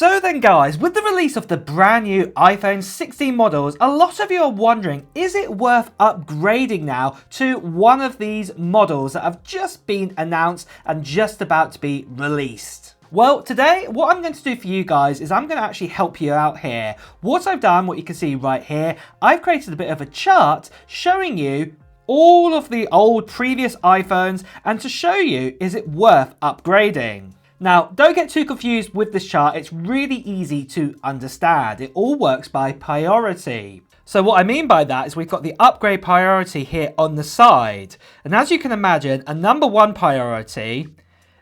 So then guys, with the release of the brand new iPhone 16 models, a lot of you are wondering, is it worth upgrading now to one of these models that have just been announced and just about to be released? Well, today, what I'm going to do for you guys is I'm going to actually help you out here. What I've done, what you can see right here, I've created a bit of a chart showing you all of the old previous iPhones and to show you, is it worth upgrading? Now, don't get too confused with this chart. It's really easy to understand. It all works by priority. So what I mean by that is we've got the upgrade priority here on the side. And as you can imagine, a number one priority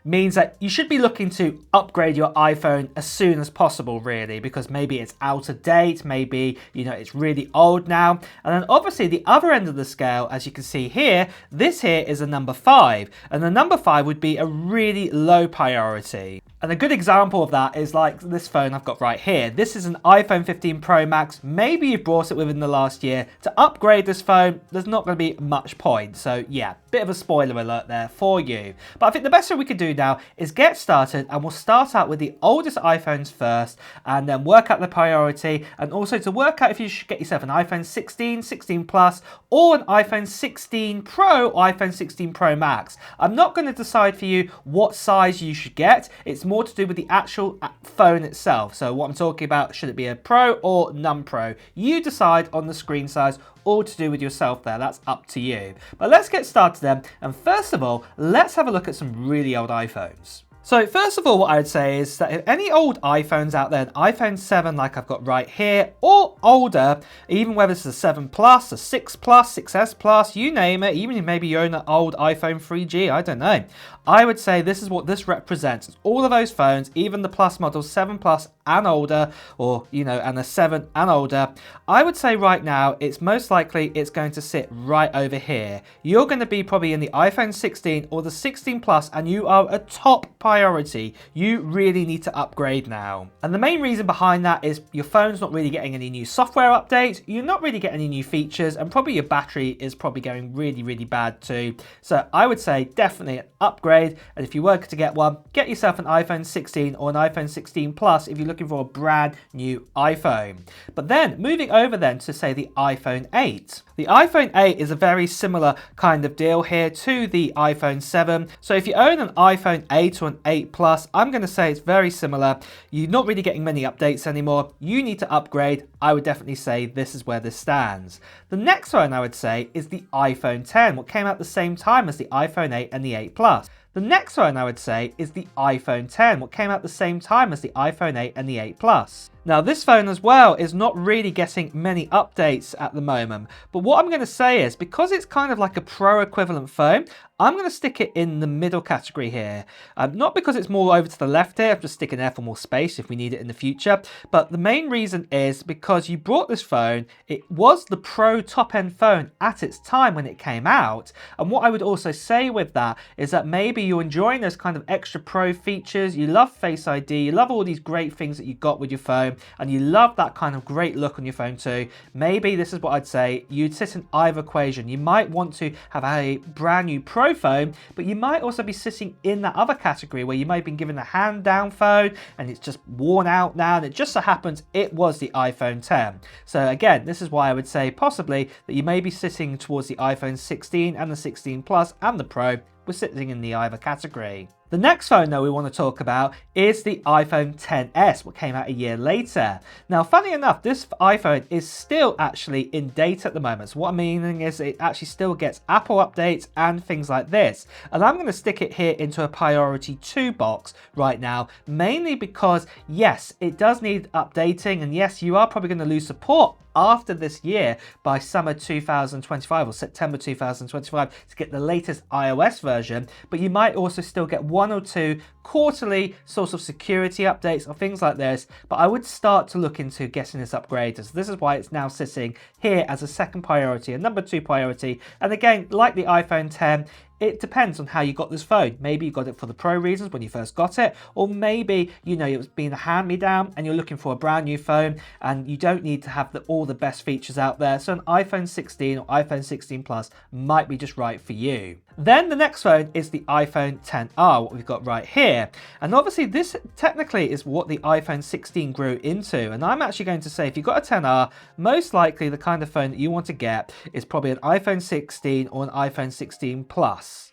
means that you should be looking to upgrade your iPhone as soon as possible, really, because maybe it's out of date, maybe, it's really old now. And then obviously the other end of the scale, as you can see here, this here is a number 5. And the number 5 would be a really low priority. And a good example of that is like this phone I've got right here. This is an iPhone 15 Pro Max. Maybe you've bought it within the last year. To upgrade this phone, there's not going to be much point. So yeah, bit of a spoiler alert there for you. But I think the best thing we could do now is get started, and we'll start out with the oldest iPhones first and then work out the priority, and also to work out if you should get yourself an iPhone 16, 16 Plus, or an iPhone 16 Pro or iPhone 16 Pro Max. I'm not going to decide for you what size you should get. It's more to do with the actual phone itself. So what I'm talking about, should it be a Pro or non-Pro? You decide on the screen size, all to do with yourself there. That's up to you. But let's get started then. And first of all, let's have a look at some really old iPhones. So first of all, what I would say is that if any old iPhones out there, an iPhone 7 like I've got right here, or older, even whether it's a 7 Plus, a 6 Plus, 6S Plus, you name it, even if maybe you own an old iPhone 3G, I don't know. I would say this is what this represents. It's all of those phones, even the Plus models, 7 Plus and older, or, and a 7 and older. I would say right now, it's most likely it's going to sit right over here. You're going to be probably in the iPhone 16 or the 16 Plus, and you are a top priority. You really need to upgrade now. And the main reason behind that is your phone's not really getting any new software updates, you're not really getting any new features, and probably your battery is probably going really, really bad too. So I would say definitely an upgrade. And if you were to get one, get yourself an iPhone 16 or an iPhone 16 Plus if you're looking for a brand new iPhone. But then moving over then to say the iPhone 8. The iPhone 8 is a very similar kind of deal here to the iPhone 7. So if you own an iPhone 8 or an 8 Plus, I'm going to say it's very similar. You're not really getting many updates anymore. You need to upgrade. I would definitely say this is where this stands. The next one I would say is the iPhone 10, what came out the same time as the iPhone 8 and the 8 Plus. The next one I would say is the iPhone 10, what came out the same time as the iPhone 8 and the 8 Plus. Now this phone as well is not really getting many updates at the moment, but what I'm going to say is because it's kind of like a Pro equivalent phone, I'm going to stick it in the middle category here. Not because it's more over to the left here, I'm just sticking there for more space if we need it in the future, but the main reason is because you brought this phone, it was the Pro top-end phone at its time when it came out, and what I would also say with that is that maybe you're enjoying those kind of extra Pro features, you love Face ID, you love all these great things that you got with your phone, and you love that kind of great look on your phone too. Maybe this is what I'd say, you'd sit in either equation. You might want to have a brand new Pro phone, but you might also be sitting in that other category where you might have been given a hand down phone and it's just worn out now, and it just so happens it was the iPhone 10. So again, this is why I would say possibly that you may be sitting towards the iPhone 16 and the 16 Plus and the Pro. We're sitting in the either category. The next phone though we want to talk about is the iPhone XS, what came out a year later. Now funny enough, this iPhone is still actually in date at the moment. So what I'm meaning is it actually still gets Apple updates and things like this. And I'm going to stick it here into a priority 2 box right now, mainly because yes, it does need updating, and yes, you are probably going to lose support after this year by summer 2025 or September 2025 to get the latest iOS version, but you might also still get 1 or 2 quarterly sort of security updates or things like this. But I would start to look into getting this upgraded. So this is why it's now sitting here as a second priority, a number 2 priority. And again, like the iPhone 10, it depends on how you got this phone. Maybe you got it for the pro reasons when you first got it, or maybe, you know, it was being a hand-me-down and you're looking for a brand new phone and you don't need to have all the best features out there. So an iPhone 16 or iPhone 16 Plus might be just right for you. Then the next phone is the iPhone XR, what we've got right here. And obviously this technically is what the iPhone 16 grew into. And I'm actually going to say if you've got a XR, most likely the kind of phone that you want to get is probably an iPhone 16 or an iPhone 16 Plus.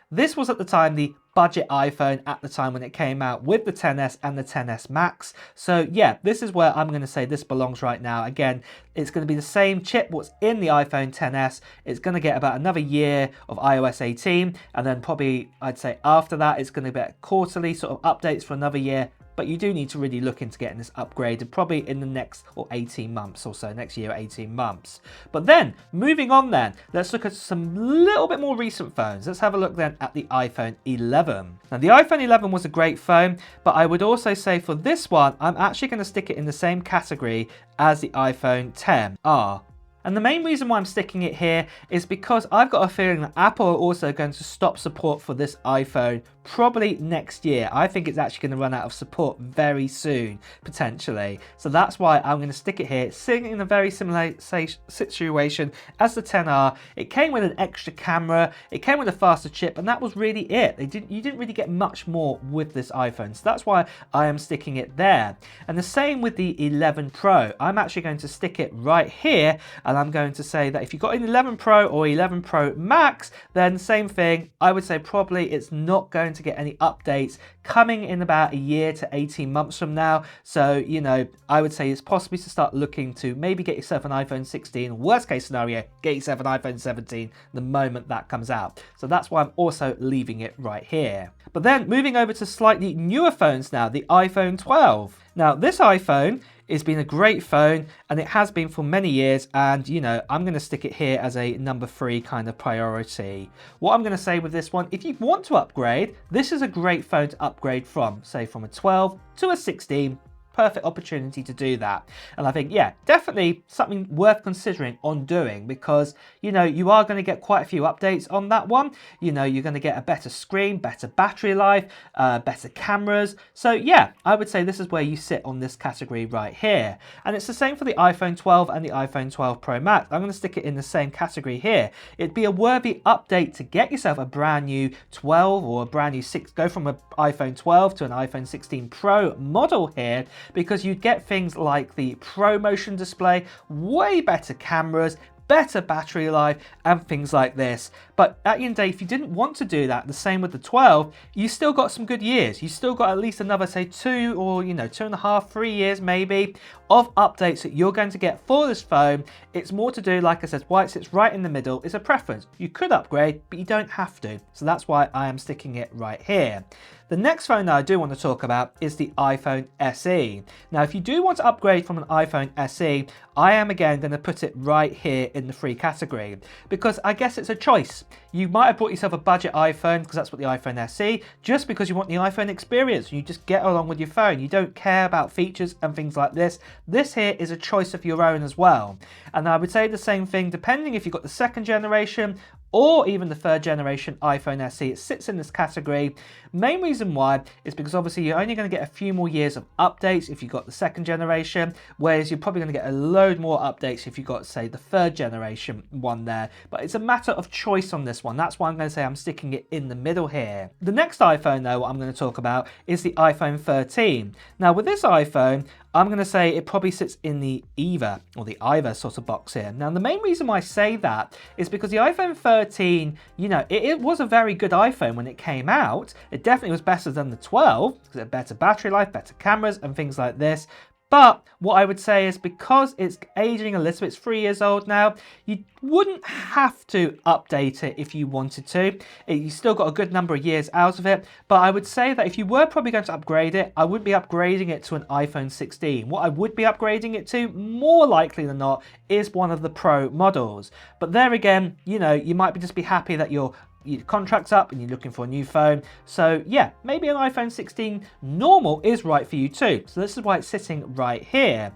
This was at the time the budget iPhone at the time when it came out with the XS and the XS Max. So yeah, this is where I'm going to say this belongs right now. Again, it's going to be the same chip what's in the iPhone XS. It's going to get about another year of iOS 18, and then probably I'd say after that it's going to get quarterly sort of updates for another year. But you do need to really look into getting this upgraded probably in the next 18 months or so, next year, 18 months. But then, moving on then, let's look at some little bit more recent phones. Let's have a look then at the iPhone 11. Now, the iPhone 11 was a great phone, but I would also say for this one, I'm actually going to stick it in the same category as the iPhone XR. And the main reason why I'm sticking it here is because I've got a feeling that Apple are also going to stop support for this iPhone probably next year. I think it's actually going to run out of support very soon, potentially. So that's why I'm going to stick it here, sitting in a very similar situation as the XR. It came with an extra camera, it came with a faster chip, and that was really it. You didn't really get much more with this iPhone. So that's why I am sticking it there. And the same with the 11 Pro. I'm actually going to stick it right here, and I'm going to say that if you've got an 11 Pro or 11 Pro Max, then same thing. I would say probably it's not going to get any updates coming in about a year to 18 months from now. So, you know, I would say it's possibly to start looking to maybe get yourself an iPhone 16. Worst case scenario, get yourself an iPhone 17 the moment that comes out. So that's why I'm also leaving it right here. But then moving over to slightly newer phones now, the iPhone 12. Now, this iPhone has been a great phone, and it has been for many years, and you know, I'm going to stick it here as a number 3 kind of priority. What I'm going to say with this one, if you want to upgrade, this is a great phone to upgrade from, say from a 12 to a 16. Perfect opportunity to do that. And I think, yeah, definitely something worth considering on doing, because, you know, you are going to get quite a few updates on that one. You know, you're going to get a better screen, better battery life, better cameras. So yeah, I would say this is where you sit on this category right here. And it's the same for the iPhone 12 and the iPhone 12 Pro Max. I'm going to stick it in the same category here. It'd be a worthy update to get yourself a brand new 12 or a brand new 6, go from an iPhone 12 to an iPhone 16 Pro model here, because you get things like the Pro Motion display, way better cameras, better battery life, and things like this. But at the end of the day, if you didn't want to do that, the same with the 12, you still got some good years. You still got at least another, say, 2 or, you know, 2.5, 3 years maybe of updates that you're going to get for this phone. It's more to do, like I said, why it sits right in the middle is a preference. You could upgrade, but you don't have to. So that's why I am sticking it right here. The next phone that I do want to talk about is the iPhone SE. Now, if you do want to upgrade from an iPhone SE, I am again going to put it right here in the free category, because I guess it's a choice. You might have bought yourself a budget iPhone, because that's what the iPhone SE, just because you want the iPhone experience. You just get along with your phone. You don't care about features and things like this. This here is a choice of your own as well. And I would say the same thing depending if you've got the 2nd generation or even the 3rd generation iPhone SE. It sits in this category. Main reason why is because obviously you're only going to get a few more years of updates if you've got the 2nd generation, whereas you're probably going to get a load more updates if you've got, say, the 3rd generation one there. But it's a matter of choice on this one. That's why I'm going to say I'm sticking it in the middle here. The next iPhone, though, what I'm going to talk about is the iPhone 13. Now, with this iPhone, I'm going to say it probably sits in the either or the either sort of box here. Now, the main reason why I say that is because the iPhone 13, you know, it was a very good iPhone when it came out. It definitely was better than the 12 because it had better battery life, better cameras and things like this. But what I would say is because it's aging a little bit, it's 3 years old now, you wouldn't have to update it if you wanted to. You still got a good number of years out of it. But I would say that if you were probably going to upgrade it, I wouldn't be upgrading it to an iPhone 16. What I would be upgrading it to, more likely than not, is one of the Pro models. But there again, you know, you might just be happy that you're your contract's up and you're looking for a new phone. So yeah, maybe an iPhone 16 normal is right for you too. So this is why it's sitting right here.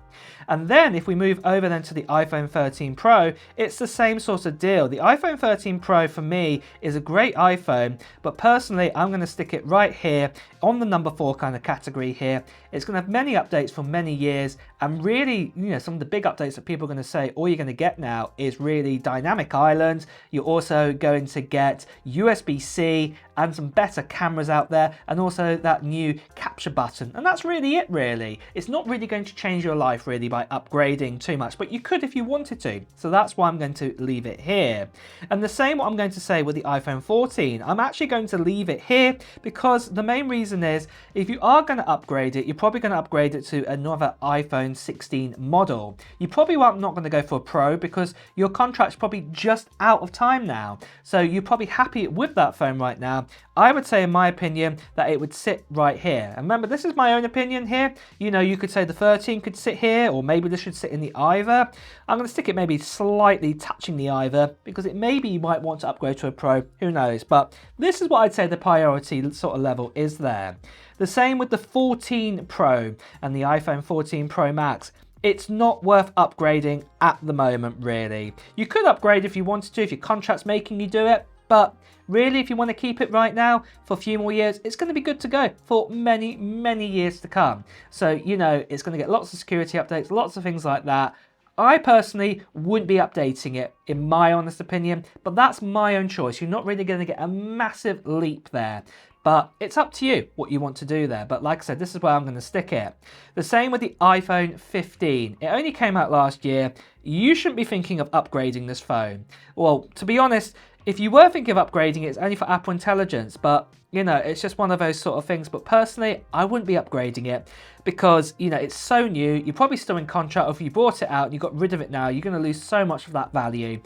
And then if we move over then to the iPhone 13 Pro, it's the same sort of deal. The iPhone 13 Pro for me is a great iPhone, but personally I'm going to stick it right here on the number 4 kind of category here. It's going to have many updates for many years, and really, you know, some of the big updates that people are going to say all you're going to get now is really dynamic island. You're also going to get USB-C and some better cameras out there, and also that new capture button, and that's really it really. It's not really going to change your life really by upgrading too much, but you could if you wanted to. So that's why I'm going to leave it here. And the same what I'm going to say with the iPhone 14. I'm actually going to leave it here because the main reason is if you are going to upgrade it, you're probably going to upgrade it to another iPhone 16 model. You probably not going to go for a Pro because your contract's probably just out of time now. So you're probably happy with that phone right now. I would say in my opinion that it would sit right here. And remember, this is my own opinion here. You know, you could say the 13 could sit here, or maybe this should sit in the either. I'm going to stick it maybe slightly touching the either because it maybe you might want to upgrade to a Pro, who knows. But this is what I'd say the priority sort of level is there. The same with the 14 Pro and the iPhone 14 Pro Max. It's not worth upgrading at the moment really. You could upgrade if you wanted to, if your contract's making you do it, but really, if you want to keep it right now for a few more years, it's going to be good to go for many, many years to come. So, you know, it's going to get lots of security updates, lots of things like that. I personally wouldn't be updating it, in my honest opinion, but that's my own choice. You're not really going to get a massive leap there. But it's up to you what you want to do there. But like I said, this is where I'm going to stick it. The same with the iPhone 15. It only came out last year. You shouldn't be thinking of upgrading this phone. Well, to be honest, if you were thinking of upgrading it, it's only for Apple Intelligence. But, you know, it's just one of those sort of things. But personally, I wouldn't be upgrading it because, you know, it's so new. You're probably still in contract. Or if you bought it out and you got rid of it now, you're going to lose so much of that value.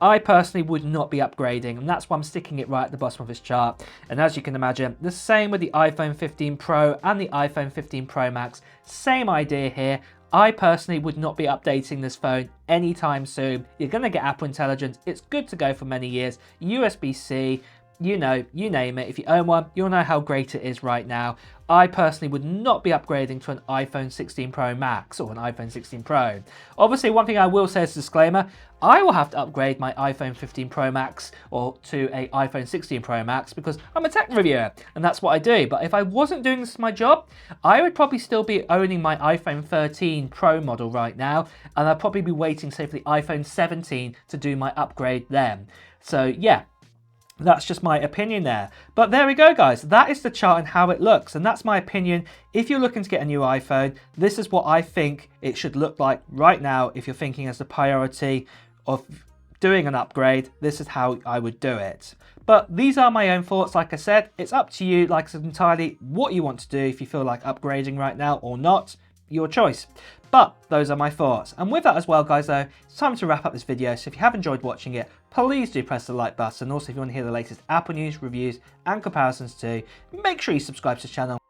I personally would not be upgrading, and that's why I'm sticking it right at the bottom of this chart. And as you can imagine, the same with the iPhone 15 Pro and the iPhone 15 Pro Max. Same idea here. I personally would not be updating this phone anytime soon. You're going to get Apple Intelligence. It's good to go for many years. USB-C, you know, you name it. If you own one, you'll know how great it is right now. I personally would not be upgrading to an iPhone 16 Pro Max or an iPhone 16 Pro. Obviously, one thing I will say as a disclaimer, I will have to upgrade my iPhone 15 Pro Max or to a iPhone 16 Pro Max because I'm a tech reviewer and that's what I do. But if I wasn't doing this as my job, I would probably still be owning my iPhone 13 Pro model right now, and I'd probably be waiting, say, for the iPhone 17 to do my upgrade then. So yeah, that's just my opinion there. But there we go, guys. That is the chart and how it looks. And that's my opinion. If you're looking to get a new iPhone, this is what I think it should look like right now. If you're thinking as the priority of doing an upgrade, this is how I would do it. But these are my own thoughts. Like I said, it's up to you. Like I said, entirely what you want to do. If you feel like upgrading right now or not, your choice. But those are my thoughts. And with that as well, guys, though, it's time to wrap up this video. So if you have enjoyed watching it, please do press the like button. Also, if you want to hear the latest Apple news, reviews, and comparisons too, make sure you subscribe to the channel